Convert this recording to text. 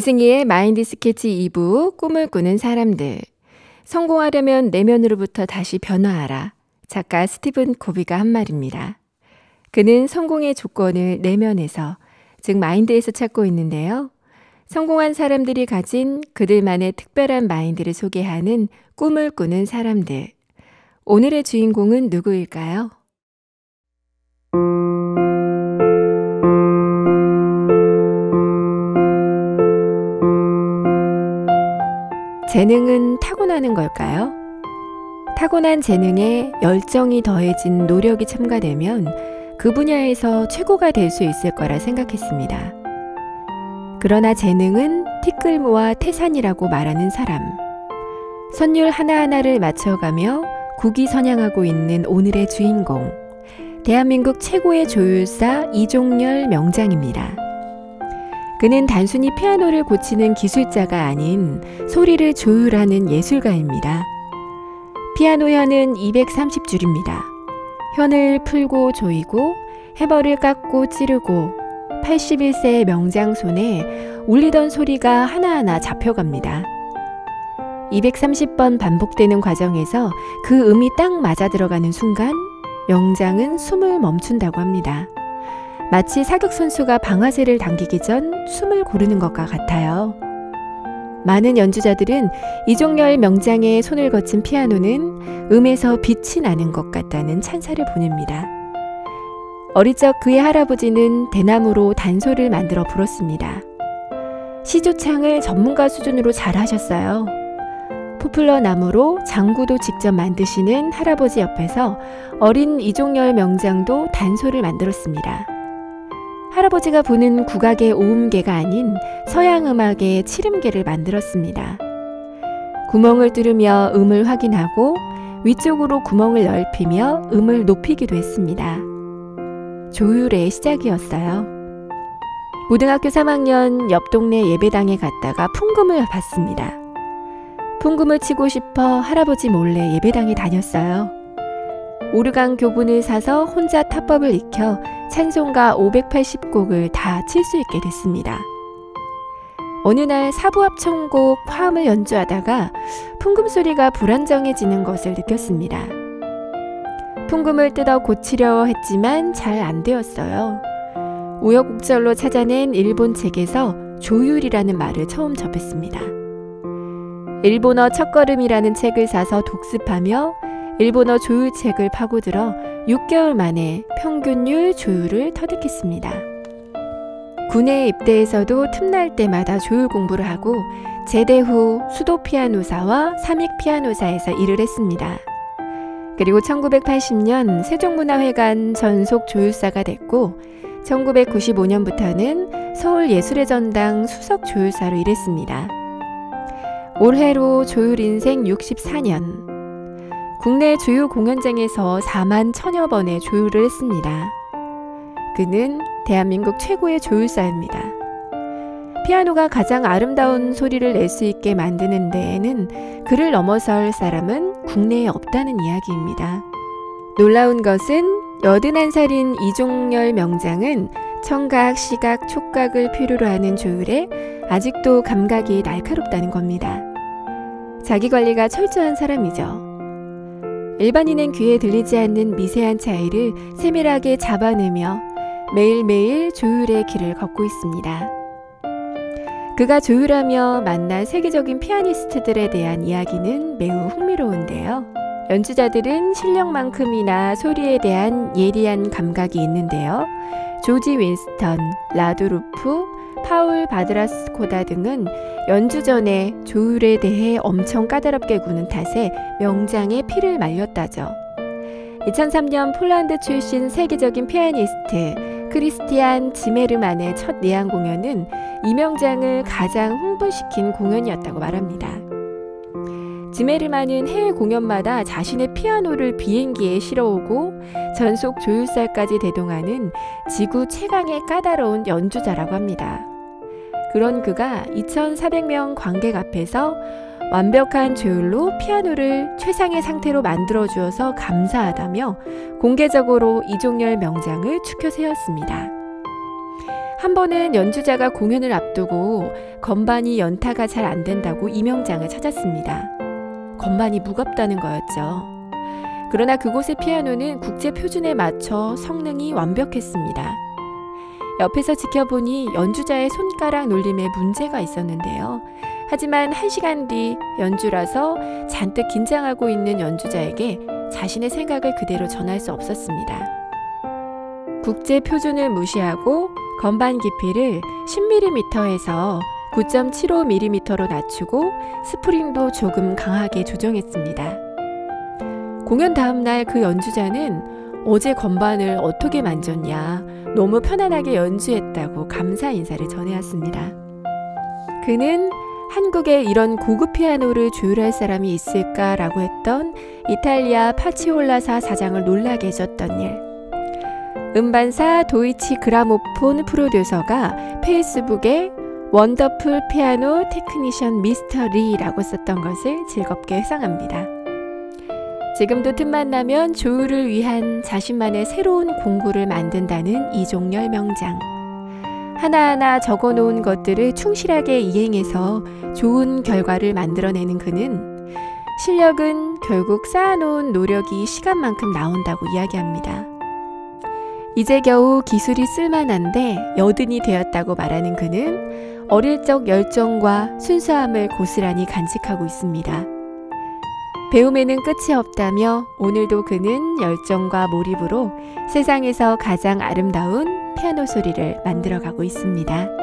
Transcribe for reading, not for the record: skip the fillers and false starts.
이승희의 마인드 스케치 2부 꿈을 꾸는 사람들. 성공하려면 내면으로부터 다시 변화하라. 작가 스티븐 코비가 한 말입니다. 그는 성공의 조건을 내면에서, 즉 마인드에서 찾고 있는데요. 성공한 사람들이 가진 그들만의 특별한 마인드를 소개하는 꿈을 꾸는 사람들. 오늘의 주인공은 누구일까요? 재능은 타고나는 걸까요? 타고난 재능에 열정이 더해진 노력이 첨가되면 그 분야에서 최고가 될 수 있을 거라 생각했습니다. 그러나 재능은 티끌모아 태산이라고 말하는 사람. 선율 하나하나를 맞춰가며 국위선양하고 있는 오늘의 주인공. 대한민국 최고의 조율사 이종열 명장입니다. 그는 단순히 피아노를 고치는 기술자가 아닌 소리를 조율하는 예술가입니다. 피아노 현은 230줄입니다. 현을 풀고 조이고 해머를 깎고 찌르고 81세의 명장 손에 울리던 소리가 하나하나 잡혀갑니다. 230번 반복되는 과정에서 그 음이 딱 맞아 들어가는 순간 명장은 숨을 멈춘다고 합니다. 마치 사격선수가 방아쇠를 당기기 전 숨을 고르는 것과 같아요. 많은 연주자들은 이종열 명장의 손을 거친 피아노는 음에서 빛이 나는 것 같다는 찬사를 보냅니다. 어릴 적 그의 할아버지는 대나무로 단소를 만들어 불었습니다. 시조창을 전문가 수준으로 잘 하셨어요. 포플러 나무로 장구도 직접 만드시는 할아버지 옆에서 어린 이종열 명장도 단소를 만들었습니다. 할아버지가 부는 국악의 오음계가 아닌 서양 음악의 칠음계를 만들었습니다. 구멍을 뚫으며 음을 확인하고 위쪽으로 구멍을 넓히며 음을 높이기도 했습니다. 조율의 시작이었어요. 고등학교 3학년 옆 동네 예배당에 갔다가 풍금을 봤습니다. 풍금을 치고 싶어 할아버지 몰래 예배당에 다녔어요. 오르간 교본을 사서 혼자 타법을 익혀 찬송가 580곡을 다 칠 수 있게 됐습니다. 어느 날 사부합천곡 화음을 연주하다가 풍금 소리가 불안정해지는 것을 느꼈습니다. 풍금을 뜯어 고치려 했지만 잘 안 되었어요. 우여곡절로 찾아낸 일본 책에서 조율이라는 말을 처음 접했습니다. 일본어 첫걸음이라는 책을 사서 독습하며 일본어 조율책을 파고들어 6개월 만에 평균율 조율을 터득했습니다. 군에 입대해서도 틈날 때마다 조율 공부를 하고 제대 후 수도 피아노사와 삼익 피아노사에서 일을 했습니다. 그리고 1980년 세종문화회관 전속 조율사가 됐고 1995년부터는 서울예술의 전당 수석 조율사로 일했습니다. 올해로 조율 인생 64년. 국내 주요 공연장에서 4만 1000여 번의 조율을 했습니다. 그는 대한민국 최고의 조율사입니다. 피아노가 가장 아름다운 소리를 낼 수 있게 만드는 데에는 그를 넘어설 사람은 국내에 없다는 이야기입니다. 놀라운 것은 81살인 이종열 명장은 청각, 시각, 촉각을 필요로 하는 조율에 아직도 감각이 날카롭다는 겁니다. 자기관리가 철저한 사람이죠. 일반인은 귀에 들리지 않는 미세한 차이를 세밀하게 잡아내며 매일매일 조율의 길을 걷고 있습니다. 그가 조율하며 만난 세계적인 피아니스트들에 대한 이야기는 매우 흥미로운데요. 연주자들은 실력만큼이나 소리에 대한 예리한 감각이 있는데요. 조지 윈스턴, 라도르프, 파울 바드라스코다 등은 연주 전에 조율에 대해 엄청 까다롭게 구는 탓에 명장의 피를 말렸다죠. 2003년 폴란드 출신 세계적인 피아니스트 크리스티안 지메르만의 첫 내한 공연은 이 명장을 가장 흥분시킨 공연이었다고 말합니다. 지메르만은 해외 공연마다 자신의 피아노를 비행기에 실어오고 전속 조율사까지 대동하는 지구 최강의 까다로운 연주자라고 합니다. 그런 그가 2400명 관객 앞에서 완벽한 조율로 피아노를 최상의 상태로 만들어주어서 감사하다며 공개적으로 이종열 명장을 추켜 세웠습니다. 한 번은 연주자가 공연을 앞두고 건반이 연타가 잘 안 된다고 임영장을 찾았습니다. 건반이 무겁다는 거였죠. 그러나 그곳의 피아노는 국제 표준에 맞춰 성능이 완벽했습니다. 옆에서 지켜보니 연주자의 손가락 놀림에 문제가 있었는데요. 하지만 1시간 뒤 연주라서 잔뜩 긴장하고 있는 연주자에게 자신의 생각을 그대로 전할 수 없었습니다. 국제 표준을 무시하고 건반 깊이를 10mm에서 9.75mm로 낮추고 스프링도 조금 강하게 조정했습니다. 공연 다음 날 그 연주자는 어제 건반을 어떻게 만졌냐, 너무 편안하게 연주했다고 감사 인사를 전해왔습니다. 그는 한국에 이런 고급 피아노를 조율할 사람이 있을까라고 했던 이탈리아 파치올라사 사장을 놀라게 해줬던 일. 음반사 도이치 그라모폰 프로듀서가 페이스북에 원더풀 피아노 테크니션 미스터 리라고 썼던 것을 즐겁게 회상합니다. 지금도 틈만 나면 조율을 위한 자신만의 새로운 공구를 만든다는 이종렬 명장. 하나하나 적어놓은 것들을 충실하게 이행해서 좋은 결과를 만들어내는 그는 실력은 결국 쌓아놓은 노력이 시간만큼 나온다고 이야기합니다. 이제 겨우 기술이 쓸만한데 여든이 되었다고 말하는 그는 어릴 적 열정과 순수함을 고스란히 간직하고 있습니다. 배움에는 끝이 없다며 오늘도 그는 열정과 몰입으로 세상에서 가장 아름다운 피아노 소리를 만들어가고 있습니다.